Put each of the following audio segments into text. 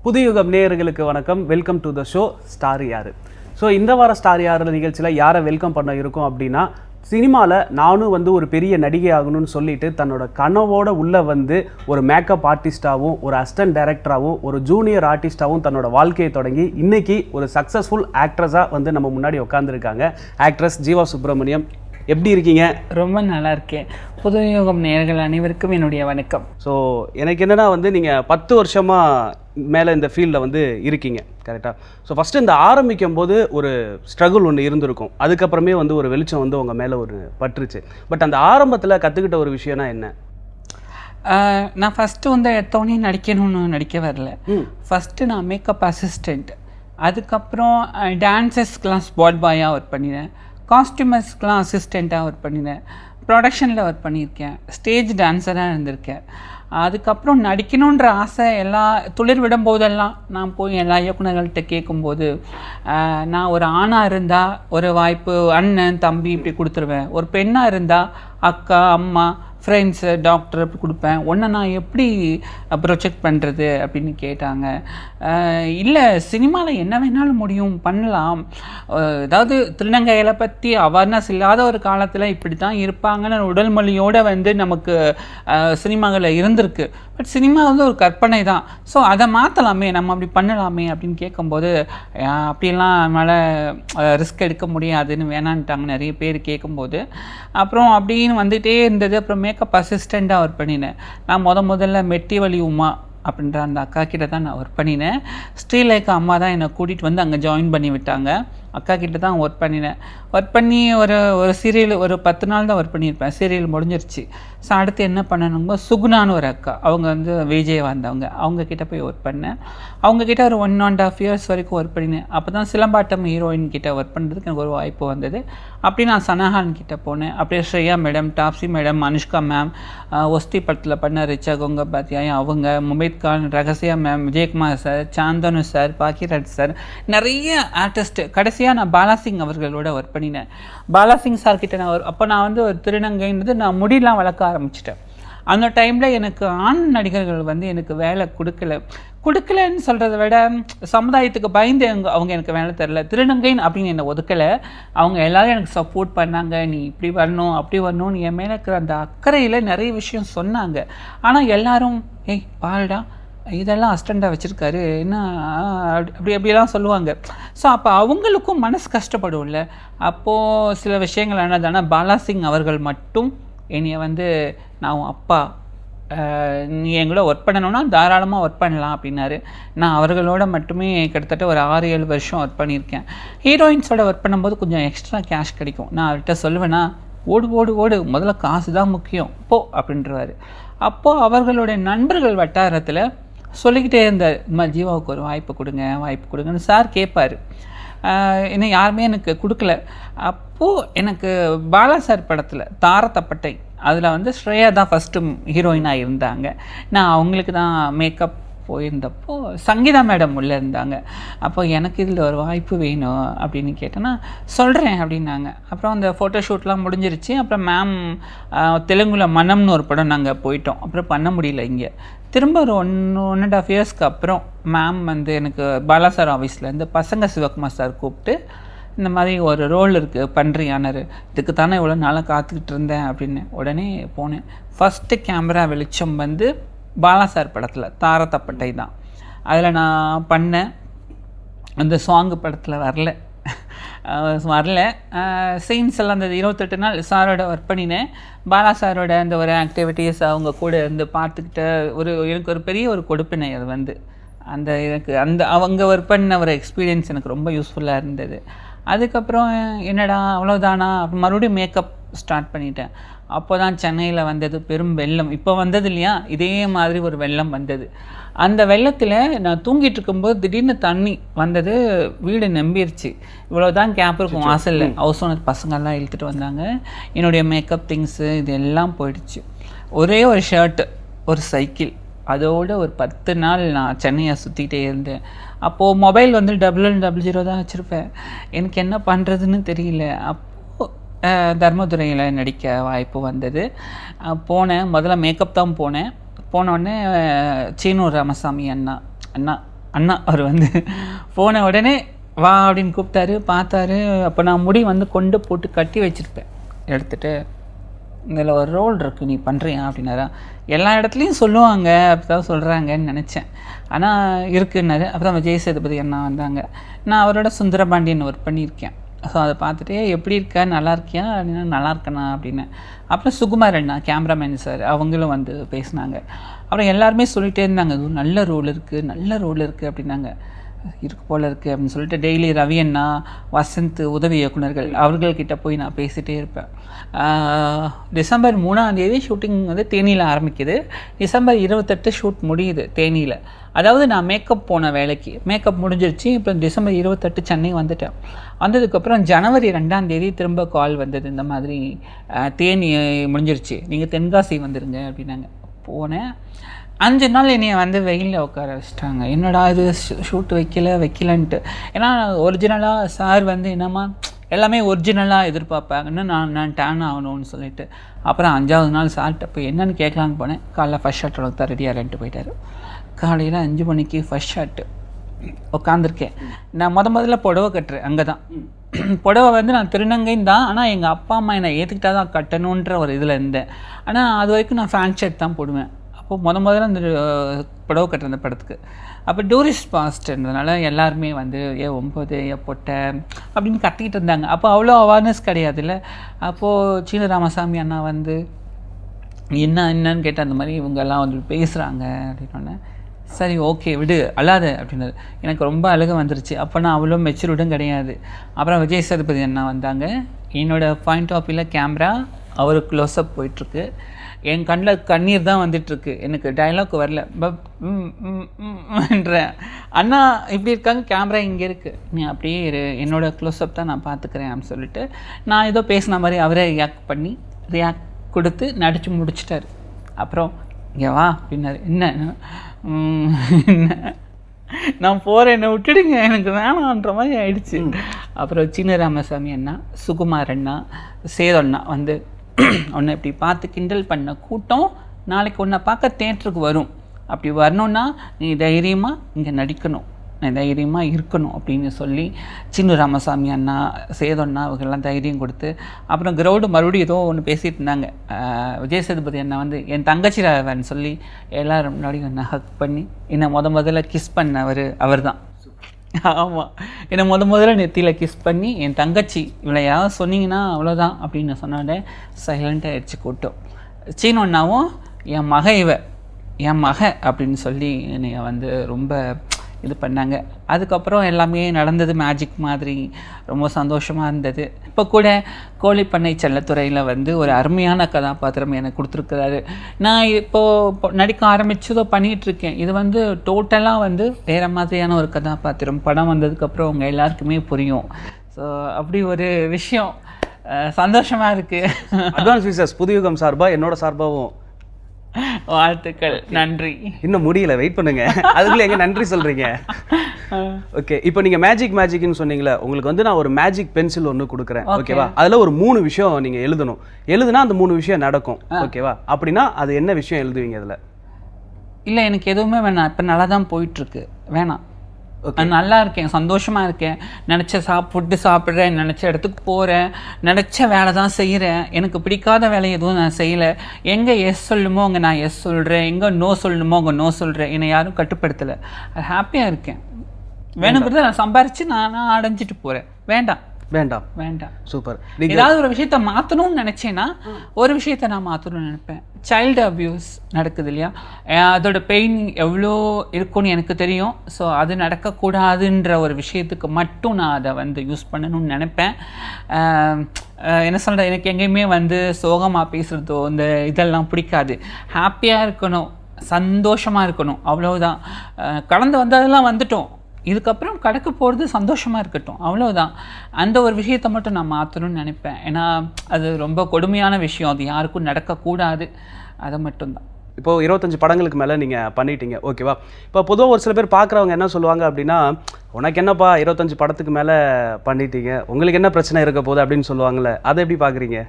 புதுயுகம் நேயர்களுக்கு வணக்கம். Welcome to the show star யாரு. ஸோ இந்த வார ஸ்டார் யாரு நிகழ்ச்சியில் யாரை வெல்கம் பண்ண இருக்கோம் அப்படின்னா, சினிமாவில் நானும் ஒரு பெரிய நடிகை ஆகணும்னு சொல்லிட்டு தன்னோட கனவோட உள்ளே ஒரு மேக்கப் ஆர்டிஸ்டாகவும் ஒரு அசிஸ்டன்ட் டைரக்டராகவும் ஒரு ஜூனியர் ஆர்டிஸ்டாகவும் தன்னோட வாழ்க்கையை தொடங்கி இன்னைக்கு ஒரு சக்ஸஸ்ஃபுல் ஆக்ட்ரஸாக நம்ம முன்னாடி உட்காந்துருக்காங்க. ஆக்ட்ரஸ் ஜீவா சுப்ரமணியம், எப்படி இருக்கீங்க? ரொம்ப நல்லா இருக்கேன். புதுயுகம் நேயர்கள் அனைவருக்கும் என்னுடைய வணக்கம். ஸோ எனக்கு என்னென்னா நீங்கள் 10 வருஷமாக மேலே இந்த ஃபீல்டில் இருக்கீங்க, கரெக்டாக? ஸோ ஃபஸ்ட்டு இந்த ஆரம்பிக்கும் போது ஒரு ஸ்ட்ரகிள் ஒன்று இருந்திருக்கும், அதுக்கப்புறமே ஒரு வெளிச்சம் உங்கள் மேலே ஒரு பட்டுருச்சு. பட் அந்த ஆரம்பத்தில் கற்றுக்கிட்ட ஒரு விஷயம்னா என்ன? நான் ஃபஸ்ட்டு எடுத்தோடனே நடிக்கணும்னு நடிக்க வரல. ஃபஸ்ட்டு நான் மேக்கப் அசிஸ்டண்ட், அதுக்கப்புறம் டான்ஸஸ்க்கெலாம் ஸ்பாட் பாயாக ஒர்க் பண்ணினேன், காஸ்டியூமர்ஸ்க்கெலாம் அசிஸ்டண்ட்டாக ஒர்க் பண்ணினேன், ப்ரொடக்ஷனில் ஒர்க் பண்ணியிருக்கேன், ஸ்டேஜ் டான்ஸராக இருந்திருக்கேன். அதுக்கப்புறம் நடிக்கணுன்ற ஆசை துளிர் விடும்போதெல்லாம் நான் போய் எல்லா இயக்குநர்கள்ட்ட கேட்கும்போது, நான் ஒரு ஆணாக இருந்தால் ஒரு வாய்ப்பு அண்ணன் தம்பி இப்படி கொடுத்துருவேன், ஒரு பெண்ணாக இருந்தால் அக்கா அம்மா ஃப்ரெண்ட்ஸு டாக்டர் அப்படி கொடுப்பேன், ஒன்றை நான் எப்படி ப்ரொஜெக்ட் பண்ணுறது அப்படின்னு கேட்டாங்க. இல்லை, சினிமாவில் என்ன வேணாலும் முடியும், பண்ணலாம். அதாவது திருநங்கைகளை பற்றி அவேர்னஸ் இல்லாத ஒரு காலத்தில் இப்படி தான் இருப்பாங்கன்னு உடல் மொழியோடு நமக்கு சினிமாவில் இருந்திருக்கு. பட் சினிமா ஒரு கற்பனை தான். ஸோ அதை மாற்றலாமே, நம்ம அப்படி பண்ணலாமே அப்படின்னு கேட்கும்போது, அப்படியெல்லாம் நம்மளால் ரிஸ்க் எடுக்க முடியாதுன்னு வேணான்ட்டாங்க நிறைய பேர் கேட்கும்போது. அப்புறம் அப்படின்னு வந்துகிட்டே இருந்தது. அப்புறம் மேக்கப் அசிஸ்டண்ட்டாக ஒர்க் பண்ணினேன். நான் முதல்ல மெட்டிவலி உமா அப்படின்ற அந்த அக்கா கிட்ட தான் நான் ஒர்க் பண்ணினேன். ஸ்ரீலேகா அம்மா தான் என்னை கூட்டிகிட்டு அங்கே ஜாயின் பண்ணி விட்டாங்க. அக்கா கிட்ட தான் ஒர்க் பண்ணினேன். ஒர்க் பண்ணி ஒரு சீரியல் ஒரு 10 நாள் தான் ஒர்க் பண்ணியிருப்பேன். சீரியல் முடிஞ்சிருச்சு. ஸோ அடுத்து என்ன பண்ணணுங்க, சுகுணான்னு ஒரு அக்கா, அவங்க விஜய் வந்தவங்க, அவங்கக்கிட்ட போய் ஒர்க் பண்ணேன். அவங்கக்கிட்ட ஒரு 1.5 இயர்ஸ் வரைக்கும் ஒர்க் பண்ணினேன். அப்போ தான் சிலம்பாட்டம் ஹீரோயின் கிட்ட ஒர்க் பண்ணுறதுக்கு எனக்கு ஒரு வாய்ப்பு வந்தது. அப்படி நான் சனஹான் கிட்ட போனேன். அப்படியே Shreya madam, Taapsee madam, Anushka ma'am, Osthi படத்தில் பண்ண ரிச்சா கங்கபாத்தியாயம் அவங்க, Mumaith Khan, Ragasiya ma'am, Vijayakumar sir, Shanthanu sir, Bhagyaraj sir, நிறைய ஆர்டிஸ்ட். கடைசியாக நான் பாலாசிங் அவர்களோட ஒர்க் பண்ணினேன். பாலாசிங் சார்கிட்ட நான் ஒரு திருநங்கைன்றது நான் முடியெல்லாம் வளர்க்க ஆரம்பிச்சிட்டேன். அந்த டைமில் எனக்கு ஆண் நடிகர்கள் எனக்கு வேலை கொடுக்கலன்னு சொல்கிறத விட, சமுதாயத்துக்கு பயந்து அவங்க எனக்கு வேலை தரல. திருநங்கைன்னு அப்படின்னு என்னை ஒதுக்கலை. அவங்க எல்லோரும் எனக்கு சப்போர்ட் பண்ணாங்க. நீ இப்படி வரணும் அப்படி வரணும்னு என் மேலே இருக்கிற அந்த அக்கறையில் நிறைய விஷயம் சொன்னாங்க. ஆனால் எல்லாரும் பாருடா இதெல்லாம் அசிஸ்டண்ட்டாக வச்சுருக்காரு என்ன அப்படியெல்லாம் சொல்லுவாங்க. ஸோ அப்போ அவங்களுக்கும் மனசு கஷ்டப்படும்ல. அப்போது சில விஷயங்கள் என்னது, ஆனால் பாலாசிங் அவர்கள் மட்டும் என்னைய நான் அப்பா நீ எங்களோட ஒர்க் பண்ணணுன்னா தாராளமாக ஒர்க் பண்ணலாம் அப்படின்னாரு. நான் அவர்களோட மட்டுமே கிட்டத்தட்ட ஒரு 6-7 வருஷம் ஒர்க் பண்ணியிருக்கேன். ஹீரோயின்ஸோட ஒர்க் பண்ணும்போது கொஞ்சம் எக்ஸ்ட்ரா கேஷ் கிடைக்கும். நான் அவர்கிட்ட சொல்லுவேன்னா, ஓடு முதல்ல காசு தான் முக்கியம் போ அப்படின்றவாரு. அப்போது அவர்களுடைய நண்பர்கள் வட்டாரத்தில் சொல்லிக்கிட்டே இருந்தார், ஜீவாவுக்கு ஒரு வாய்ப்பு கொடுங்கன்னு சார் கேட்பார். இன்னும் யாருமே எனக்கு கொடுக்கல. அப்போது எனக்கு பாலா சார் படத்தில் தாரத்தப்பட்டை, அதில் ஸ்ரேயா தான் ஃபஸ்ட்டு ஹீரோயினாக இருந்தாங்க. நான் அவங்களுக்கு தான் மேக்கப் போயிருந்தப்போ சங்கீதா மேடம் உள்ளே இருந்தாங்க. அப்போ எனக்கு இதில் ஒரு வாய்ப்பு வேணும் அப்படின்னு கேட்டேன்னா சொல்கிறேன் அப்படின்னாங்க. அப்புறம் அந்த ஃபோட்டோஷூட்லாம் முடிஞ்சிருச்சு. அப்புறம் மேம் தெலுங்குல மனம்னு ஒரு படம் நாங்கள் போயிட்டோம். அப்புறம் பண்ண முடியல. இங்கே திரும்ப ஒரு 1.5 இயர்ஸ்க்கு அப்புறம் மேம் எனக்கு பாலா சார் ஆஃபீஸ்லேருந்து பசங்க சிவகுமார் சார் கூப்பிட்டு, இந்த மாதிரி ஒரு ரோல் இருக்குது பண்ணுறியானாரு. இதுக்கு தானே இவ்வளோ நாளாக காத்துக்கிட்டு இருந்தேன் அப்படின்னு. உடனே போனேன். ஃபஸ்ட்டு கேமரா வெளிச்சம் பாலா சார் படத்தில் தாரத்தப்பட்டை தான். அதில் நான் பண்ணேன். அந்த சாங்கு படத்தில் வரல. சீன்ஸ் எல்லாம் அந்த 28 நாள் சாரோட ஒர்க் பண்ணினேன். பாலா சாரோட அந்த ஒரு ஆக்டிவிட்டீஸ் அவங்க கூட இருந்து பார்த்துக்கிட்ட எனக்கு ஒரு பெரிய ஒரு கொடுப்பினை. அது அவங்க ஒர்க் பண்ண ஒரு எக்ஸ்பீரியன்ஸ் எனக்கு ரொம்ப யூஸ்ஃபுல்லாக இருந்தது. அதுக்கப்புறம் என்னடா அவ்வளோதானா, மறுபடியும் மேக்கப் ஸ்டார்ட் பண்ணிட்டேன். அப்போ தான் சென்னையில் வந்தது பெரும் வெள்ளம். இப்போ வந்தது இல்லையா, இதே மாதிரி ஒரு வெள்ளம் வந்தது. அந்த வெள்ளத்தில் நான் தூங்கிட்டு இருக்கும்போது திடீர்னு தண்ணி வந்தது, வீடு நம்பிருச்சு. இவ்வளோதான் கேப் இருக்கும் வாசலில். ஹவுஸ் ஓனர் பசங்கள்லாம் இழுத்துட்டு வந்தாங்க. என்னுடைய மேக்கப் திங்ஸு இது எல்லாம் போயிடுச்சு. ஒரே ஒரு ஷர்ட்டு, ஒரு சைக்கிள், அதோட ஒரு 10 நாள் நான் சென்னையை சுற்றிக்கிட்டே இருந்தேன். அப்போது மொபைல் 0000 தான் வச்சுருப்பேன். எனக்கு என்ன பண்ணுறதுன்னு தெரியல. தர்மதுரையில் நடிக்க வாய்ப்பு வந்தது. போனேன். முதல்ல மேக்கப் தான் போனேன். போனோடனே சீனூர் ராமசாமி அண்ணா அண்ணா அவர் வந்து போன உடனே வா அப்படின்னு கூப்பிட்டாரு, பார்த்தாரு. அப்போ நான் முடி வந்து கொண்டு போட்டு கட்டி வச்சுருப்பேன். எடுத்துகிட்டு இதில் ஒரு ரோல் இருக்குது, நீ பண்ணுறியா அப்படின்னாரா. எல்லா இடத்துலையும் சொல்லுவாங்க, அப்படி தான் சொல்கிறாங்கன்னு நினச்சேன். ஆனால் இருக்குன்னாரு. அப்புறம் விஜய் சேதுபதி அண்ணா வந்தாங்க. நான் அவரோட சுந்தரபாண்டியன் ஒர்க் பண்ணியிருக்கேன். ஸோ அதை பார்த்துட்டு எப்படி இருக்க, நல்லா இருக்கியா அப்படின்னா, நல்லா இருக்கண்ணா அப்படின்னு. அப்புறம் சுகுமார் அண்ணா கேமராமேன் சார் அவங்களும் வந்து பேசினாங்க. அப்புறம் எல்லாருமே சொல்லிகிட்டே இருந்தாங்க, இது நல்ல ரோல் இருக்குது, நல்ல ரோல் இருக்குது அப்படின்னாங்க. இருக்கு போல் இருக்குது அப்படின்னு சொல்லிட்டு டெய்லி ரவி அண்ணா, வசந்த் உதவி இயக்குனர்கள் அவர்கள்கிட்ட போய் நான் பேசிகிட்டே இருப்பேன். டிசம்பர் 3ஆம் தேதி ஷூட்டிங் வந்து தேனியில் ஆரம்பிக்குது. டிசம்பர் 28 ஷூட் முடியுது தேனியில். அதாவது நான் மேக்கப் போன வேலைக்கு மேக்கப் முடிஞ்சிருச்சு. இப்போ டிசம்பர் 28 சென்னை வந்துட்டேன். வந்ததுக்கப்புறம் ஜனவரி 2ஆம் தேதி திரும்ப கால் வந்தது, இந்த மாதிரி தேனி முடிஞ்சிருச்சு, நீங்கள் தென்காசி வந்துடுங்க அப்படின்னாங்க. போனேன். 5 நாள் என்னையை வந்து வெயிலில் உட்கார வச்சிட்டாங்க. என்னடா இது ஷூட் வைக்கலன்ட்டு. ஏன்னா ஒரிஜினலாக சார் வந்து என்னம்மா எல்லாமே ஒரிஜினலாக எதிர்பார்ப்பாங்கன்னு நான் டேன் ஆகணும்னு சொல்லிட்டு. அப்புறம் 5ஆவது நாள் சார்கிட்ட போய் என்னென்னு கேட்கலான்னு போனேன். காலைல ஃபஸ்ட் ஷர்ட் தான் ரெடியாக ரெண்டு போயிட்டார். காலையில் 5 மணிக்கு ஃபஸ்ட் ஷர்ட்டு உட்காந்துருக்கேன். நான் முதல்ல புடவை கட்டுறேன். அங்கே தான் புடவை வந்து நான் திருநங்கைன்னு தான், ஆனால் எங்கள் அப்பா அம்மா என்னை ஏற்றுக்கிட்டா தான் கட்டணுன்ற ஒரு இதில் இருந்தேன். ஆனால் அது வரைக்கும் நான் ஃபேண்ட் ஷர்ட் தான் போடுவேன். அப்போது முதல்ல அந்த புடவை கட்டுற அந்த படத்துக்கு. அப்போ டூரிஸ்ட் பாஸ்ட்ன்றதுனால எல்லாருமே வந்து 9 பொட்டை அப்படின்னு கத்திக்கிட்டு இருந்தாங்க. அப்போ அவ்வளோ அவேர்னஸ் கிடையாதுல்ல. அப்போது சீன ராமசாமி அண்ணா வந்து என்னன்னு கேட்டால் அந்த மாதிரி இவங்கெல்லாம் வந்து பேசுகிறாங்க அப்படின்னோடனே, சரி ஓகே விடு அழாத அப்படின்னாரு. எனக்கு ரொம்ப அழுக வந்துருச்சு. அப்போ நான் அவ்வளோ மெச்சூர்டும் கிடையாது. அப்புறம் விஜய் சேதுபதி அண்ணா வந்தாங்க. என்னோடய பாயிண்ட் ஆஃப் வியூவில் கேமரா அவருக்கு க்ளோஸ்அப் போயிட்டுருக்கு. என் கண்ணில் கண்ணீர் தான் வந்துட்டுருக்கு. எனக்கு டைலாக் வரல. பப்ன்றேன். அண்ணா இப்படி இருக்காங்க, கேமரா இங்கே இருக்குது, நீ அப்படியே என்னோடய க்ளோஸ்அப் தான் நான் பார்த்துக்கிறேன் அப்படின்னு சொல்லிட்டு நான் ஏதோ பேசின மாதிரி அவரே ரியாக்ட் கொடுத்து நடித்து முடிச்சிட்டாரு. அப்புறம் இங்கே வா அப்படின்னாரு. என்ன நான் போகிறேன், என்னை விட்டுடுங்க, எனக்கு வேணான்ற மாதிரி ஆயிடுச்சு. அப்புறம் சின்ன ராமசாமி அண்ணா, சுகுமார் அண்ணா, சேது அண்ணா வந்து உன்னை இப்படி பார்த்து கிண்டல் பண்ண கூட்டம் நாளைக்கு உன்னை பார்க்க தேட்டருக்கு வரும். அப்படி வரணுன்னா நீ தைரியமாக இங்கே நடிக்கணும், நீ தைரியமாக இருக்கணும் அப்படின்னு சொல்லி சின்ன ராமசாமி அண்ணா, சேது அண்ணா அவங்கெல்லாம் தைரியம் கொடுத்து. அப்புறம் கிரௌண்டு மறுபடியும் ஏதோ ஒன்று பேசிகிட்டு இருந்தாங்க. விஜய் சேதுபதி அண்ணா வந்து என் தங்கச்சி ராவன்னு சொல்லி எல்லோரும் முன்னாடியும் என்னை ஹக் பண்ணி என்னை முதல்ல கிஸ் பண்ணவர் அவர் தான். ஆமாம், என்னை முதல்ல நெத்தியில் கிஸ் பண்ணி என் தங்கச்சி இவளை யாராவது சொன்னீங்கன்னா அவ்வளோதான் அப்படின்னு சொன்னோடனே சைலண்ட்டாக ஆயிடுச்சு கூட்டம். சீன அண்ணாவும் என் மக அப்படின்னு சொல்லி என்னை வந்து ரொம்ப இது பண்ணாங்க. அதுக்கப்புறம் எல்லாமே நடந்தது மேஜிக் மாதிரி, ரொம்ப சந்தோஷமாக இருந்தது. இப்போ கூட கோழிப்பண்ணை செல்லத்துறையில் வந்து ஒரு அருமையான கதாபாத்திரம் எனக்கு கொடுத்துருக்குறாரு. நான் இப்போது நடிக்க ஆரம்பிச்சதோ பண்ணிகிட்ருக்கேன். இது வந்து டோட்டலாக வந்து வேறு மாதிரியான ஒரு கதாபாத்திரம். படம் வந்ததுக்கப்புறம் உங்கள் எல்லாருக்குமே புரியும். ஸோ அப்படி ஒரு விஷயம் சந்தோஷமாக இருக்குது. அட்வான்ஸ் விசஸ் புதுயுகம் சார்பாக என்னோட சார்பாகவும் வாழ்த்துக்கள், நன்றி. இன்னும் முடியல, வெயிட் பண்ணுங்க, அதுக்குள்ள எங்க நன்றி சொல்றீங்க. ஓகே, இப்போ நீங்க மேஜிக்னு சொன்னீங்களே, உங்களுக்கு வந்து நான் ஒரு மேஜிக் பென்சில் ஒன்று கொடுக்குறேன், ஓகேவா? அதுல ஒரு 3 விஷயம் நீங்க எழுதுனா அந்த 3 விஷயம் நடக்கும், ஓகேவா? அப்படின்னா அது என்ன விஷயம் எழுதுவீங்க அதுல? இல்லை, எனக்கு எதுவுமே வேணாம். இப்போ நல்லா தான் போயிட்டுருக்கு, வேணாம். நல்லா இருக்கேன், சந்தோஷமாக இருக்கேன், நினச்ச ஃபுட்டு சாப்பிட்றேன், நினச்ச இடத்துக்கு போகிறேன், நினச்ச வேலை தான் செய்கிறேன். எனக்கு பிடிக்காத வேலை எதுவும் நான் செய்யலை. எங்கே எஸ் சொல்லணுமோ அங்கே நான் எஸ் சொல்கிறேன், எங்கே நோ சொல்லணுமோ அங்கே நோ சொல்கிறேன். என்னை யாரும் கட்டுப்படுத்தலை. அது ஹாப்பியாக இருக்கேன். வேணுங்கிறத நான் சம்பாரித்து நான் அடைஞ்சிட்டு போகிறேன். வேண்டாம். சூப்பர். ஏதாவது ஒரு விஷயத்த மாற்றணும்னு நினச்சேன்னா ஒரு விஷயத்த நான் மாற்றணும்னு நினைப்பேன். சைல்டு அப்யூஸ் நடக்குது இல்லையா, அதோட பெயின் எவ்வளோ இருக்குன்னு எனக்கு தெரியும். ஸோ அது நடக்கக்கூடாதுன்ற ஒரு விஷயத்துக்கு மட்டும் நான் அதை வந்து யூஸ் பண்ணணும்னு நினைப்பேன். என்ன சொல்கிறேன், எனக்கு எங்கேயுமே வந்து சோகமாக பேசுகிறதோ இந்த இதெல்லாம் பிடிக்காது. ஹாப்பியாக இருக்கணும், சந்தோஷமாக இருக்கணும், அவ்வளோதான். கடந்து வந்ததெல்லாம் வந்துட்டோம், இதுக்கப்புறம் கடக்க போகிறது சந்தோஷமாக இருக்கட்டும், அவ்வளோதான். அந்த ஒரு விஷயத்தை மட்டும் நான் மாற்றணும்னு நினைப்பேன். ஏன்னா அது ரொம்ப கொடுமையான விஷயம், அது யாருக்கும் நடக்கக்கூடாது. அதை மட்டும்தான். இப்போது 25 படங்களுக்கு மேலே நீங்கள் பண்ணிட்டீங்க, ஓகேவா? இப்போ பொதுவாக ஒரு சில பேர் பார்க்குறவங்க என்ன சொல்லுவாங்க அப்படின்னா, உனக்கு என்னப்பா 25 படத்துக்கு மேலே பண்ணிட்டீங்க, உங்களுக்கு என்ன பிரச்சனை இருக்க போகுது அப்படின்னு சொல்லுவாங்கள்ல, அதை எப்படி பார்க்குறீங்க?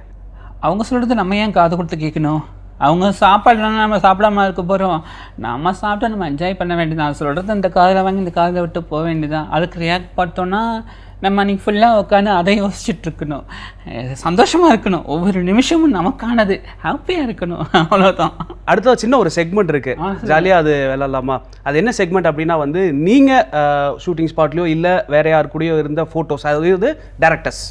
அவங்க சொல்கிறது நம்ம ஏன் காது கொடுத்து கேட்கணும்? அவங்க சாப்பாடுலாம் நம்ம சாப்பிடாம இருக்க போகிறோம், நம்ம சாப்பிட்டா நம்ம என்ஜாய் பண்ண வேண்டியதான். சொல்கிறது இந்த காதில் வாங்கி இந்த காதில் விட்டு போக வேண்டியதான். அதுக்கு ரியாக்ட் பார்த்தோன்னா நம்ம அன்றைக்கி ஃபுல்லாக உட்காந்து அதை யோசிச்சுட்டு இருக்கணும், சந்தோஷமாக இருக்கணும், ஒவ்வொரு நிமிஷமும் நமக்கானது, ஹாப்பியாக இருக்கணும், அவ்வளோதான். அடுத்த சின்ன ஒரு செக்மெண்ட் இருக்குது, ஜாலியாக அது விளாட்லாமா? அது என்ன செக்மெண்ட் அப்படின்னா வந்து நீங்கள் ஷூட்டிங் ஸ்பாட்லேயோ இல்லை வேறு யார் கூடயோ இருந்த ஃபோட்டோஸ், அதாவது டேரக்டர்ஸ்,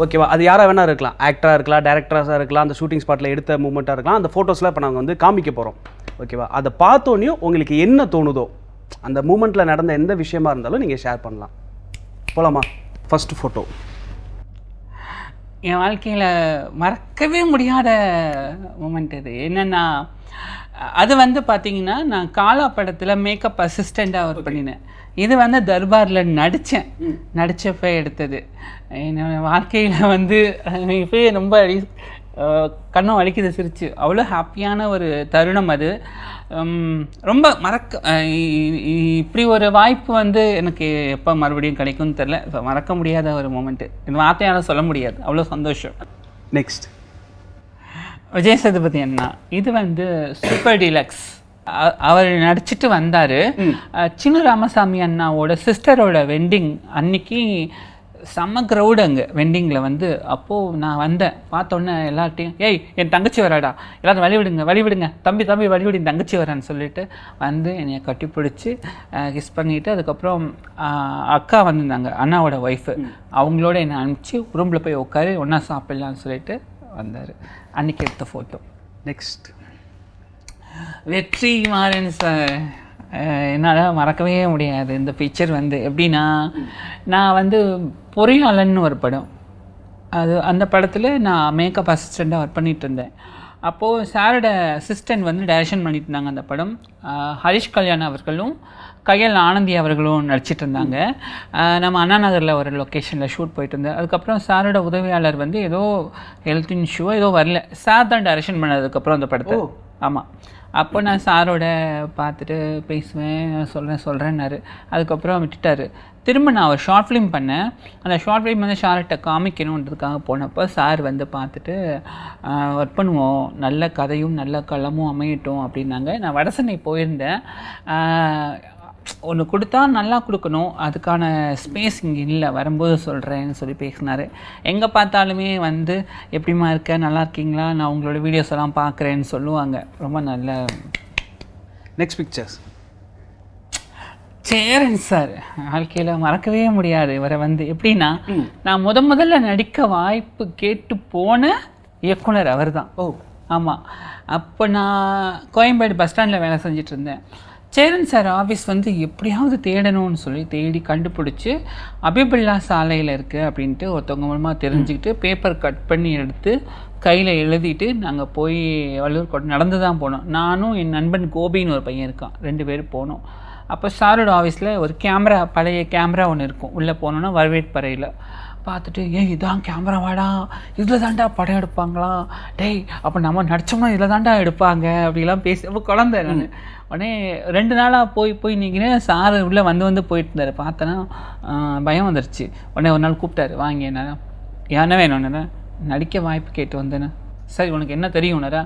ஓகேவா? அது யாராக வேணா இருக்கலாம், ஆக்டராக இருக்கலாம், டேரக்டராக இருக்கலாம், அந்த ஷூட்டிங் ஸ்பாட்டில் எடுத்த மூமெண்ட்டாக இருக்கலாம். அந்த ஃபோட்டோஸ்லாம் இப்போ நாங்கள் வந்து காமிக்க போகிறோம், ஓகேவா? அதை பார்த்தோன்னையும் உங்களுக்கு என்ன தோணுதோ, அந்த மூமெண்ட்டில் நடந்த எந்த விஷயமா இருந்தாலும் நீங்கள் ஷேர் பண்ணலாம். போகலாமா? ஃபஸ்ட்டு ஃபோட்டோ என் வாழ்க்கையில் மறக்கவே முடியாத மூமெண்ட் இது. என்னென்னா, அது வந்து பார்த்தீங்கன்னா, நான் காலா படத்தில் மேக்கப் அசிஸ்டண்ட்டாக ஒர்க் பண்ணினேன். இது வந்து தர்பாரில் நடித்தப்ப எடுத்தது. என்னோடய வாழ்க்கையில் வந்து இப்போயே ரொம்ப கண்ணும் வலிக்குது சிரிச்சு. அவ்வளோ ஹாப்பியான ஒரு தருணம் அது. ரொம்ப இப்படி ஒரு வாய்ப்பு வந்து எனக்கு எப்போ மறுபடியும் கிடைக்கும்னு தெரில. இப்போ மறக்க முடியாத ஒரு மூமெண்ட்டு, இந்த வார்த்தையால் சொல்ல முடியாது, அவ்வளோ சந்தோஷம். நெக்ஸ்ட் விஜய் சேதுபதி அண்ணா, இது வந்து சூப்பர் டீலக்ஸ். அவர் நடிச்சிட்டு வந்தார். சின்ன ராமசாமி அண்ணாவோட சிஸ்டரோட வெட்டிங் அன்னைக்கு செம்ம க்ரௌடு அங்கே வெட்டிங்கில் வந்து. அப்போது நான் வந்தேன், பார்த்தோன்னே எல்லார்ட்டையும் ஏய் என் தங்கச்சி வராடா, எல்லோரும் வழிவிடுங்க, தம்பி வழிவிடு, என் தங்கச்சி வரான்னு சொல்லிட்டு வந்து என்னை கட்டி பிடிச்சி கிஸ் பண்ணிவிட்டு, அதுக்கப்புறம் அக்கா வந்திருந்தாங்க, அண்ணாவோட ஒய்ஃபு, அவங்களோட என்னை அனுப்பிச்சி ரூமில் போய் உட்காரு ஒன்றா சாப்பிட்லான்னு சொல்லிட்டு வந்தார். அன்றைக்கி எடுத்த ஃபோட்டோ. நெக்ஸ்ட் வெற்றிமாறன் சார், என்னால் மறக்கவே முடியாது இந்த பிக்சர். வந்து எப்படின்னா, நான் வந்து பொறியாளன்னு ஒரு படம், அந்த படத்தில் நான் மேக்கப் அசிஸ்டண்ட்டாக ஒர்க் பண்ணிகிட்டு இருந்தேன். அப்போது சாரோட அசிஸ்டண்ட் வந்து டைரக்ஷன் பண்ணிட்டு இருந்தாங்க அந்த படம். ஹரிஷ் கல்யாண் அவர்களும் கையல் ஆனந்தி அவர்களும் நடிச்சிட்டு இருந்தாங்க. நம்ம அண்ணா நகரில் ஒரு லொக்கேஷனில் ஷூட் போயிட்டு இருந்தேன். அதுக்கப்புறம் சாரோட உதவியாளர் வந்து ஏதோ ஹெல்த் இஷ்யூவோ ஏதோ வரல, சார் தான் டைரக்ஷன் பண்ணதுக்கப்புறம் அந்த படத்தை. ஆமாம், அப்போ நான் சாரோட பார்த்துட்டு பேசுவேன், சொல்கிறேன்னாரு. அதுக்கப்புறம் விட்டுட்டார். திரும்ப நான் ஒரு ஷார்ட் ஃபிலிம் பண்ணேன். அந்த ஷார்ட் ஃபிலிம் வந்து ஷார்ட்டை காமிக்கணுன்றதுக்காக போனப்போ சார் வந்து பார்த்துட்டு ஒர்க் பண்ணுவோம், நல்ல கதையும் நல்ல களமும் அமையட்டும் அப்படின்னாங்க. நான் வடசென்னை போயிருந்தேன். ஒன்று கொடுத்தா நல்லா கொடுக்கணும், அதுக்கான ஸ்பேஸ் இங்கே இல்லை, வரும்போது சொல்கிறேன்னு சொல்லி பேசினார். எங்கே பார்த்தாலுமே வந்து எப்படிமா இருக்க, நல்லா இருக்கீங்களா, நான் உங்களோட வீடியோஸ் எல்லாம் பார்க்குறேன்னு சொல்லுவாங்க. ரொம்ப நல்ல. நெக்ஸ்ட் பிக்சர்ஸ் சேரன் சார், வாழ்க்கையில் மறக்கவே முடியாது இவரை. வந்து எப்படின்னா, நான் முதல்ல நடிக்க வாய்ப்பு கேட்டு போன இயக்குனர் அவர் தான். ஆமாம், அப்போ நான் கோயம்பேடு பஸ் ஸ்டாண்டில் வேலை செஞ்சிட்டு இருந்தேன். சேரன் சார் ஆஃபீஸ் வந்து எப்படியாவது தேடணும்னு சொல்லி தேடி கண்டுபிடிச்சி அபிபுல்லா சாலையில் இருக்குது அப்படின்ட்டு ஒருத்தவங்க மூலமாக தெரிஞ்சுக்கிட்டு பேப்பர் கட் பண்ணி எடுத்து கையில் எழுதிட்டு நாங்கள் போய் வள்ளூர் கோட்டை நடந்து தான் போனோம். நானும் என் நண்பன் கோபின்னு ஒரு பையன் இருக்கான், 2 பேர் போனோம். அப்போ சாரோட ஆஃபீஸில் ஒரு கேமரா, பழைய கேமரா ஒன்று இருக்கும். உள்ளே போனோன்னா வரவேற்பறையில் பார்த்துட்டு, இதான் கேமரா வாடா, இதில் தாண்டா படம் எடுப்பாங்களா, டேய் அப்போ நம்ம நடிச்சோம்னா இதில் தாண்டா எடுப்பாங்க அப்படிலாம் பேசி. அப்போ குழந்தை நான் உடனே 2 நாளாக போய் நிற்கிறேன். சார் உள்ளே வந்து போயிட்டு இருந்தார். பார்த்தேன்னா பயம் வந்துருச்சு. உடனே ஒரு நாள் கூப்பிட்டாரு, வாங்க என்ன வேணும்னா, நடிக்க வாய்ப்பு கேட்டு வந்தேன்னு. சரி உனக்கு என்ன தெரியும் உணரா,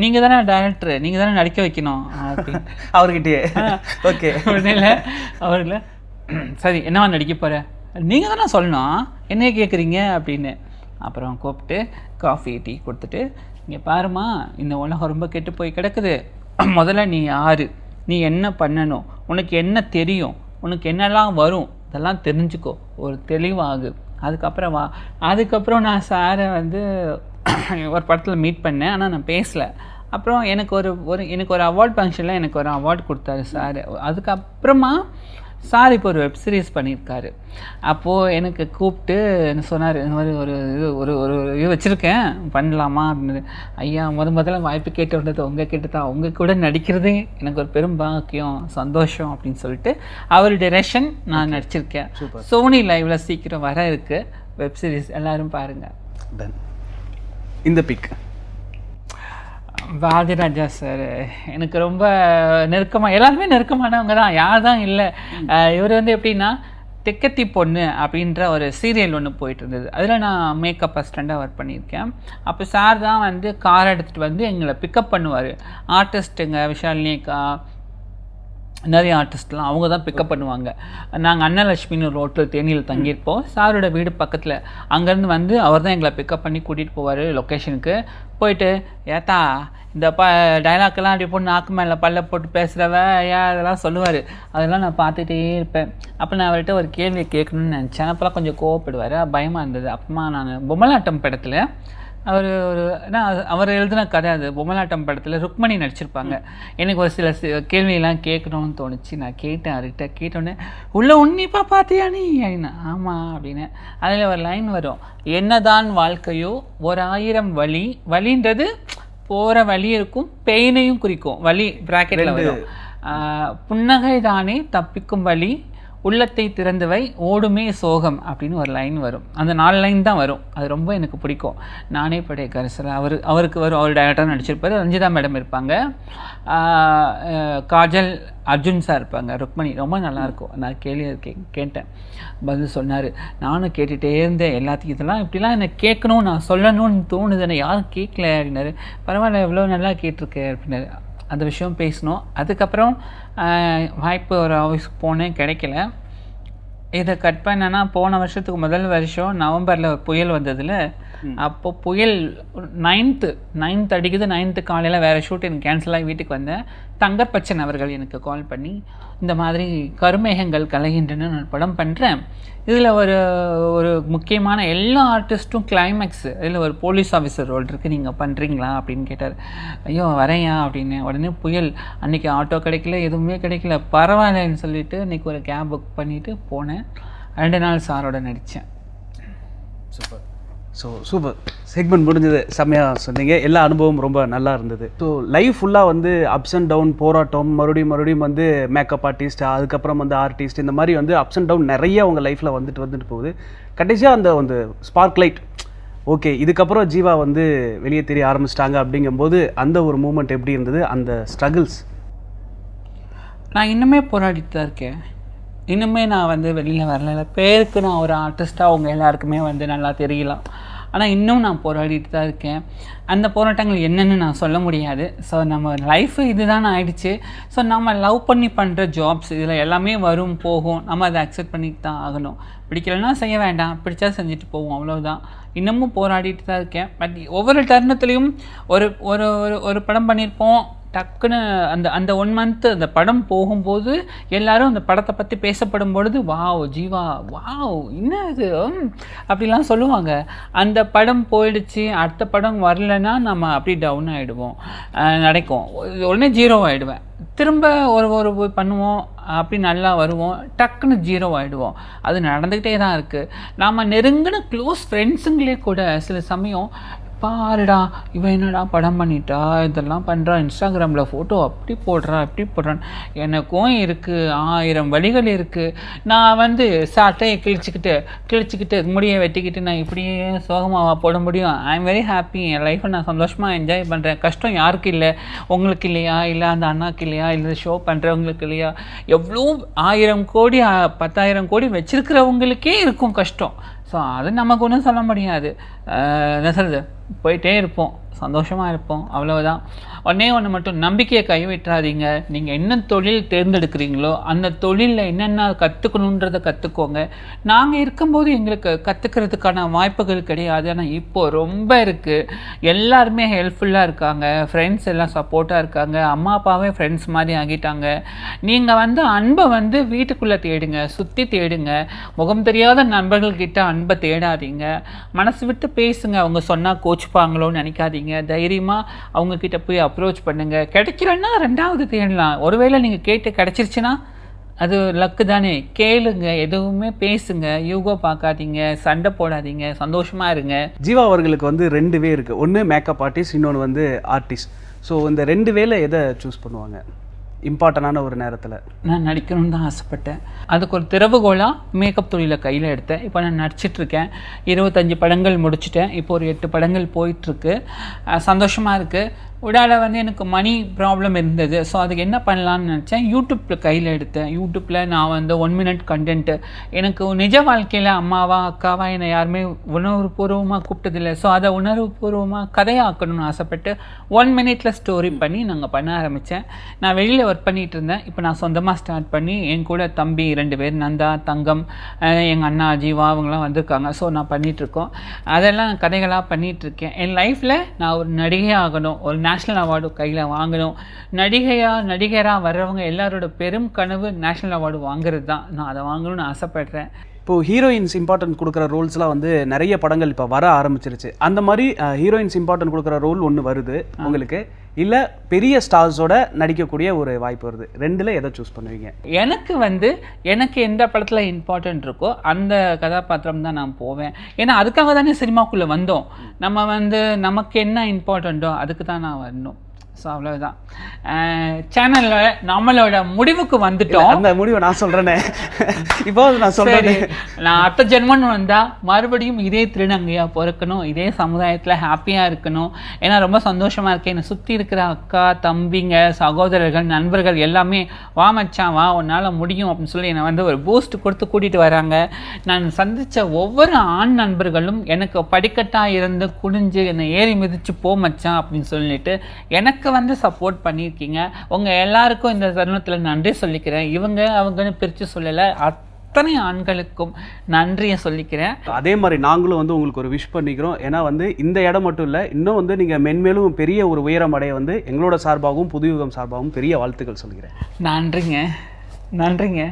நீங்கள் தானே டைரக்டர், நீங்கள் தானே நடிக்க வைக்கணும் அப்படின்னு அவர்கிட்டயே. ஓகே, உடனே அவர்ல சரி என்னவா நடிக்க போகிற, நீங்கள் தானே சொல்லணும், என்னையே கேட்குறீங்க அப்படின்னு. அப்புறம் கூப்பிட்டு காஃபி டீ கொடுத்துட்டு, இங்கே பாருமா, இந்த உலகம் ரொம்ப கெட்டு போய் கிடக்குது, முதல்ல நீ யார், நீ என்ன பண்ணணும், உனக்கு என்ன தெரியும், உனக்கு என்னெல்லாம் வரும், இதெல்லாம் தெரிஞ்சுக்கோ, ஒரு தெளிவாகு, அதுக்கப்புறம் வா. அதுக்கப்புறம் நான் சாரை வந்து ஒரு படத்தில் மீட் பண்ணேன், ஆனால் நான் பேசலை. அப்புறம் எனக்கு ஒரு அவார்ட் ஃபங்க்ஷனில் எனக்கு ஒரு அவார்டு கொடுத்தாரு சார். அதுக்கப்புறமா சார் இப்போ ஒரு வெப் சீரிஸ் பண்ணியிருக்காரு. அப்போது எனக்கு கூப்பிட்டு சொன்னார், இந்த மாதிரி ஒரு இது வச்சுருக்கேன் பண்ணலாமா அப்படின்னு. ஐயா முதல்ல வாய்ப்பு கேட்டு வந்தது உங்கள் கிட்ட தான், உங்கள் கூட நடிக்கிறதே எனக்கு ஒரு பெரும் பாக்கியம், சந்தோஷம் அப்படின்னு சொல்லிட்டு அவர் டைரக்ஷன் நான் நடிச்சிருக்கேன். சோனி லைவ்ல சீக்கிரம் வர இருக்கு வெப் சீரிஸ், எல்லாரும் பாருங்கள். இந்த பிக் வாதிராஜா சார் எனக்கு ரொம்ப நெருக்கமாக, எல்லாருமே நெருக்கமானவங்க தான், யார் தான் இல்லை. இவர் வந்து எப்படின்னா, தெக்கத்தி பொண்ணு அப்படின்ற ஒரு சீரியல் ஒன்று போயிட்டு இருந்தது. அதில் நான் மேக்கப் அசிஸ்டண்ட்டாக ஒர்க் பண்ணியிருக்கேன். அப்போ சார் தான் வந்து கார் எடுத்துகிட்டு வந்து எங்களை பிக்கப் பண்ணுவார். ஆர்டிஸ்ட்டுங்க விஷாலினிக்கா நிறைய ஆர்டிஸ்ட்லாம் அவங்க தான் பிக்கப் பண்ணுவாங்க. நாங்கள் அன்னலட்சுமின்னு ஒரு ரோட்டில் தேனியில் தங்கியிருப்போம். சாரோட வீடு பக்கத்தில். அங்கேருந்து வந்து அவர் தான் எங்களை பிக்கப் பண்ணி கூட்டிகிட்டு போவார் லொக்கேஷனுக்கு. போயிட்டு ஏத்தா இந்த டைலாக்கெல்லாம் அப்படி போட்டு நாக்கு மேலே பல்ல போட்டு பேசுகிறவ அதெல்லாம் சொல்லுவார். அதெல்லாம் நான் பார்த்துட்டே இருப்பேன். அப்போ நான் அவர்கிட்ட ஒரு கேள்வி கேட்கணும்னு நினச்சேன். அப்போல்லாம் கொஞ்சம் கோவப்படுவார், பயமாக இருந்தது. அப்புறமா நான் பொம்மலாட்டம் படத்தில் அவர் எழுதின கதை, அது பொம்மலாட்டம் படத்தில் ருக்மணி நடிச்சிருப்பாங்க. எனக்கு ஒரு சில கேள்வியெல்லாம் கேட்கணும்னு தோணுச்சு. நான் கேட்டேன் அவர்கிட்ட. கேட்டோன்னே உள்ள உன்னிப்பாக பார்த்தியா நீ அப்படின்னா ஆமாம் அப்படின்னு. அதில் ஒரு லைன் வரும், என்னதான் வாழ்க்கையோ 1000 வழி. வழின்றது போகிற வழி இருக்கும், பெயினையும் குறிக்கும். வழி ப்ராக்கெட்டில் வரும். புன்னகை தானே தப்பிக்கும் வழி, உள்ளத்தை திறந்துவை ஓடுமே சோகம் அப்படின்னு ஒரு லைன் வரும். அந்த 4 லைன் தான் வரும். அது ரொம்ப எனக்கு பிடிக்கும். நானே படைய கரிசல் அவருக்கு வரும். அவர் டைரக்டராக நடிச்சிருப்பார். ரஞ்சிதா மேடம் இருப்பாங்க, காஜல், அர்ஜுன் சார் இருப்பாங்க, ருக்மணி. ரொம்ப நல்லாயிருக்கும். நான் கேட்டேன். பதில் சொன்னார். நானும் கேட்டுகிட்டே இருந்தேன் எல்லாத்தையும். இதெல்லாம் இப்படிலாம் எனக்கு கேட்கணும், நான் சொல்லணும்னு தோணுது, நான் யாரும் கேட்கல அப்படின்னாரு. பரவாயில்ல, எவ்வளோ நல்லா கேட்டிருக்கேன் அப்படின்னாரு. அந்த விஷயம் பேசணும். அதுக்கப்புறம் வாய்ப்பு ஒரு ஆஃபீஸுக்கு போனேன், கிடைக்கல. இதை கட் பண்ணேன்னா போன வருஷத்துக்கு முதல் வருஷம் நவம்பரில் ஒரு புயல் வந்ததில், அப்போது புயல் 9th அடிக்குது. 9th காலையில் வேறு ஷூட் எனக்கு கேன்சல் ஆகி வீட்டுக்கு வந்தேன். தங்கர்பச்சன் அவர்கள் எனக்கு கால் பண்ணி இந்த மாதிரி கருமேகங்கள் கலைகின்றன நான் படம் பண்ணுறேன், இதில் ஒரு முக்கியமான எல்லா ஆர்டிஸ்ட்டும் கிளைமேக்ஸு, இதில் ஒரு போலீஸ் ஆஃபீஸர் ரோல் இருக்குது, நீங்கள் பண்ணுறீங்களா அப்படின்னு கேட்டார். ஐயோ வரையா அப்படின்னு. உடனே புயல், அன்றைக்கி ஆட்டோ கிடைக்கல, எதுவுமே கிடைக்கல. பரவாயில்லன்னு சொல்லிவிட்டு இன்றைக்கி ஒரு கேப் புக் பண்ணிவிட்டு போனேன். 2 நாள் சாரோட நடித்தேன். சூப்பர் செக்மெண்ட் முடிஞ்சது. செம்மையாக சொன்னீங்க. எல்லா அனுபவம் ரொம்ப நல்லா இருந்தது. ஸோ லைஃப் ஃபுல்லாக வந்து அப்ஸ் அண்ட் டவுன், போராட்டம், மறுபடியும் வந்து மேக்கப் ஆர்டிஸ்ட், அதுக்கப்புறம் வந்து ஆர்டிஸ்ட், இந்த மாதிரி வந்து அப்ஸ் அண்ட் டவுன் நிறைய உங்கள் லைஃப்பில் வந்துட்டு போகுது. கடைசியாக அந்த வந்து ஸ்பார்க் லைட், ஓகே இதுக்கப்புறம் ஜீவா வந்து வெளியே தெரிய ஆரம்பிச்சிட்டாங்க அப்படிங்கும்போது அந்த ஒரு மூமெண்ட் எப்படி இருந்தது? அந்த ஸ்ட்ரகிள்ஸ். நான் இன்னுமே போராடிட்டு தான் இருக்கேன். இன்னுமே நான் வந்து வெளியில் வரல. பேருக்கு நான் ஒரு ஆர்டிஸ்ட்டாக அவங்க எல்லாருக்குமே வந்து நல்லா தெரியலாம். ஆனால் இன்னும் நான் போராடிட்டு தான் இருக்கேன். அந்த போராட்டங்கள் என்னென்னு நான் சொல்ல முடியாது. ஸோ நம்ம லைஃபு இதுதான் ஆயிடுச்சு. ஸோ நம்ம லவ் பண்ணி பண்ணுற ஜாப்ஸ் இதில் எல்லாமே வரும் போகும். நம்ம அதை அக்செப்ட் பண்ணிட்டு தான் ஆகணும். பிடிக்கலன்னா செய்ய வேண்டாம், பிடிச்சா செஞ்சுட்டு போவோம், அவ்வளோதான். இன்னமும் போராடிட்டு தான் இருக்கேன். பட் ஒவ்வொரு தருணத்துலேயும் ஒரு படம் பண்ணியிருப்போம், டக்குன்னு அந்த 1 month அந்த படம் போகும்போது எல்லாரும் அந்த படத்தை பற்றி பேசப்படும் பொழுது வாவ் ஜீவா, வாவ் என்ன இது அப்படிலாம் சொல்லுவாங்க. அந்த படம் போயிடுச்சு, அடுத்த படம் வரலைன்னா நம்ம அப்படி டவுன் ஆகிடுவோம். நடக்கும், உடனே 0 ஆகிடுவேன். திரும்ப ஒரு பண்ணுவோம், அப்படி நல்லா வருவோம், டக்குன்னு 0 ஆகிடுவோம். அது நடந்துக்கிட்டே தான் இருக்குது. நாம் நெருங்கின க்ளோஸ் ஃப்ரெண்ட்ஸுங்களே கூட சில சமயம் பாருடா இவன் என்னடா படம் பண்ணிட்டா, இதெல்லாம் பண்ணுறா, இன்ஸ்டாகிராமில் ஃபோட்டோ அப்படி போடுறா இப்படி போடுறான்னு. எனக்கும் இருக்குது, 1000 வழிகள் இருக்குது. நான் வந்து சாட்டையை கிழிச்சிக்கிட்டு முடியை வெட்டிக்கிட்டு நான் இப்படியே சோகமாக போட முடியும்? I am very happy. என் லைஃப்பை நான் சந்தோஷமாக என்ஜாய் பண்ணுறேன். கஷ்டம் யாருக்கு இல்லை? உங்களுக்கு இல்லையா? இல்லை அந்த அண்ணாக்கு இல்லையா? இல்லை ஷோ பண்ணுறவங்களுக்கு இல்லையா? எவ்வளோ 1000 கோடி 10,000 கோடி வச்சுருக்கிறவங்களுக்கே இருக்கும் கஷ்டம். ஸோ அது நமக்கு ஒன்றும் சொல்ல முடியாது. என்ன சொல்கிறது, போயிட்டே இருப்போம், சந்தோஷமாக இருப்போம், அவ்வளவுதான். ஒன்று மட்டும், நம்பிக்கையை கைவிட்டுறாதீங்க. நீங்கள் என்ன தொழில் தேர்ந்தெடுக்கிறீங்களோ அந்த தொழிலில் என்னென்ன கற்றுக்கணுன்றதை கற்றுக்கோங்க. நாங்கள் இருக்கும்போது எங்களுக்கு கற்றுக்கிறதுக்கான வாய்ப்புகள் கிடையாது. ஆனால் இப்போது ரொம்ப இருக்குது. எல்லாருமே ஹெல்ப்ஃபுல்லாக இருக்காங்க, ஃப்ரெண்ட்ஸ் எல்லாம் சப்போர்ட்டாக இருக்காங்க, அம்மா அப்பாவே ஃப்ரெண்ட்ஸ் மாதிரி ஆகிட்டாங்க. நீங்கள் வந்து அன்பை வந்து வீட்டுக்குள்ளே தேடுங்க, சுற்றி தேடுங்க. முகம் தெரியாத நண்பர்கள்கிட்ட அன்பை தேடாதீங்க. மனசு விட்டு பேசுங்க. அவங்க சொன்னால் கோச்சுப்பாங்களோன்னு நினைக்காதீங்க. தைரியமாக அவங்கக்கிட்ட போய் அப்ரோச் பண்ணுங்கள். கிடைக்கலன்னா 2வது தேடலாம். ஒருவேளை நீங்கள் கேட்டு கிடச்சிருச்சுன்னா அது லக்கு தானே. கேளுங்க, எதுவுமே பேசுங்க, யூகோ பார்க்காதீங்க, சண்டை போடாதீங்க, சந்தோஷமாக இருங்க. ஜீவா அவர்களுக்கு வந்து 2 வே இருக்குது. ஒன்று மேக்கப் ஆர்டிஸ்ட், இன்னொன்று வந்து ஆர்டிஸ்ட். ஸோ இந்த 2 வேல எதை சூஸ் பண்ணுவாங்க இம்பார்ட்டண்டான ஒரு நேரத்தில்? நான் நடிக்கணும்னு தான் ஆசைப்பட்டேன். அதுக்கு ஒரு திறவுகோலாக மேக்கப் தொழிலை கையில் எடுத்தேன். இப்போ நான் நடிச்சிட்ருக்கேன். 25 படங்கள் முடிச்சிட்டேன். இப்போ ஒரு 8 படங்கள் போயிட்டுருக்கு. சந்தோஷமாக இருக்குது. உடால வந்து எனக்கு மணி ப்ராப்ளம் இருந்தது. ஸோ அதுக்கு என்ன பண்ணலான்னு நினச்சேன். யூடியூப்பில் கையில் எடுத்தேன். யூடியூப்பில் நான் வந்து 1 மினிட் கண்டென்ட்டு, எனக்கு நிஜ வாழ்க்கையில் அம்மாவா அக்காவா என்னை யாருமே உணர்வுபூர்வமாக கூப்பிட்டதில்லை. ஸோ அதை உணர்வுபூர்வமாக கதையாக்கணும்னு ஆசைப்பட்டு 1 மினிட்ல ஸ்டோரி பண்ணி நாங்கள் பண்ண ஆரம்பித்தேன். நான் வெளியில் ஒர்க் பண்ணிகிட்டு இருந்தேன். இப்போ நான் சொந்தமாக ஸ்டார்ட் பண்ணி என் கூட தம்பி 2 பேர், நந்தா, தங்கம், எங்கள் அண்ணா ஜீவா, அவங்களாம் வந்திருக்காங்க. ஸோ நான் பண்ணிகிட்ருக்கோம். அதெல்லாம் கதைகளாக பண்ணிகிட்ருக்கேன். என் லைஃப்பில் நான் ஒரு நடிகை ஆகணும், ஒரு நேஷ்னல் அவார்டு கையில் வாங்கணும். நடிகராக வர்றவங்க எல்லாரோட பெரும் கனவு நேஷ்னல் அவார்டு வாங்குறது தான். நான் அதை வாங்கணும்னு ஆசைப்படுறேன். இப்போது ஹீரோயின்ஸ் இம்பார்ட்டன்ட் கொடுக்குற ரோல்ஸ்லாம் வந்து நிறைய படங்கள் இப்போ வர ஆரம்பிச்சிருச்சு. அந்த மாதிரி ஹீரோயின்ஸ் இம்பார்ட்டன்ட் கொடுக்குற ரோல் ஒன்று வருது உங்களுக்கு, இல்லை பெரிய ஸ்டார்ஸோட நடிக்கக்கூடிய ஒரு வாய்ப்பு வருது, ரெண்டில் எதை சூஸ் பண்ணுவீங்க? எனக்கு எந்த படத்தில் இம்பார்ட்டன்ட் இருக்கோ அந்த கதாபாத்திரம் தான் நான் போவேன். ஏன்னா அதுக்காக தானே சினிமாக்குள்ளே வந்தோம். நமக்கு என்ன இம்பார்ட்டண்ட்டோ அதுக்கு தான் நான் வரணும். ஸோ அவ்வளோதான். சேனலில் நம்மளோட முடிவுக்கு வந்துட்டோம். அந்த முடிவை நான் சொல்கிறேனே, இப்போ நான் சொல்கிறேன், நான் அடுத்த ஜென்மன்னு வந்தால் மறுபடியும் இதே திருநங்கையாக பிறக்கணும், இதே சமுதாயத்தில் ஹாப்பியாக இருக்கணும். ஏன்னா ரொம்ப சந்தோஷமாக இருக்கேன். என்னை சுற்றி இருக்கிற அக்கா, தம்பிங்க, சகோதரர்கள், நண்பர்கள் எல்லாமே வா மச்சான் வா, உன்னால் முடியும் அப்படின்னு சொல்லி என்னை வந்து ஒரு பூஸ்ட் கொடுத்து கூட்டிகிட்டு வராங்க. நான் சந்தித்த ஒவ்வொரு ஆண் நண்பர்களும் எனக்கு படிக்கட்டாக இருந்து குனிஞ்சு என்னை ஏறி மிதித்து போ மச்சான் அப்படின்னு சொல்லிட்டு எனக்கு வந்து சப்போர்ட் பண்ணியிருக்கீங்க. உங்கள் எல்லாருக்கும் இந்த தருணத்தில் நன்றி சொல்லிக்கிறேன். அவங்கன்னு பிரித்து சொல்லலை, அத்தனை ஆண்களுக்கும் நன்றியை சொல்லிக்கிறேன். அதே மாதிரி நாங்களும் வந்து உங்களுக்கு ஒரு விஷ் பண்ணிக்கிறோம். ஏன்னா வந்து இந்த இடம் மட்டும் இல்லை, இன்னும் வந்து நீங்கள் மென்மேலும் பெரிய ஒரு உயரம் அடைய வந்து எங்களோட சார்பாகவும் புதுயுகம் சார்பாகவும் பெரிய வாழ்த்துக்கள் சொல்கிறேன். நன்றிங்க.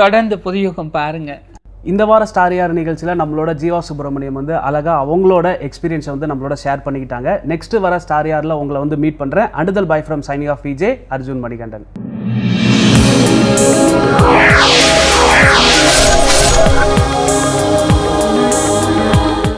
தொடர்ந்து புதுயுகம் பாருங்கள். இந்த வார ஸ்டார் யார் நிகழ்ச்சியில் நம்மளோட ஜீவா சுப்பிரமணியம் வந்து அழகாக அவங்களோட எக்ஸ்பீரியன்ஸை வந்து நம்மளோட ஷேர் பண்ணிக்கிட்டாங்க. நெக்ஸ்ட் வர ஸ்டார் யாரில் உங்களை வந்து மீட் பண்ணுறேன். Until bye from signing off VJ Arjun Manikandan.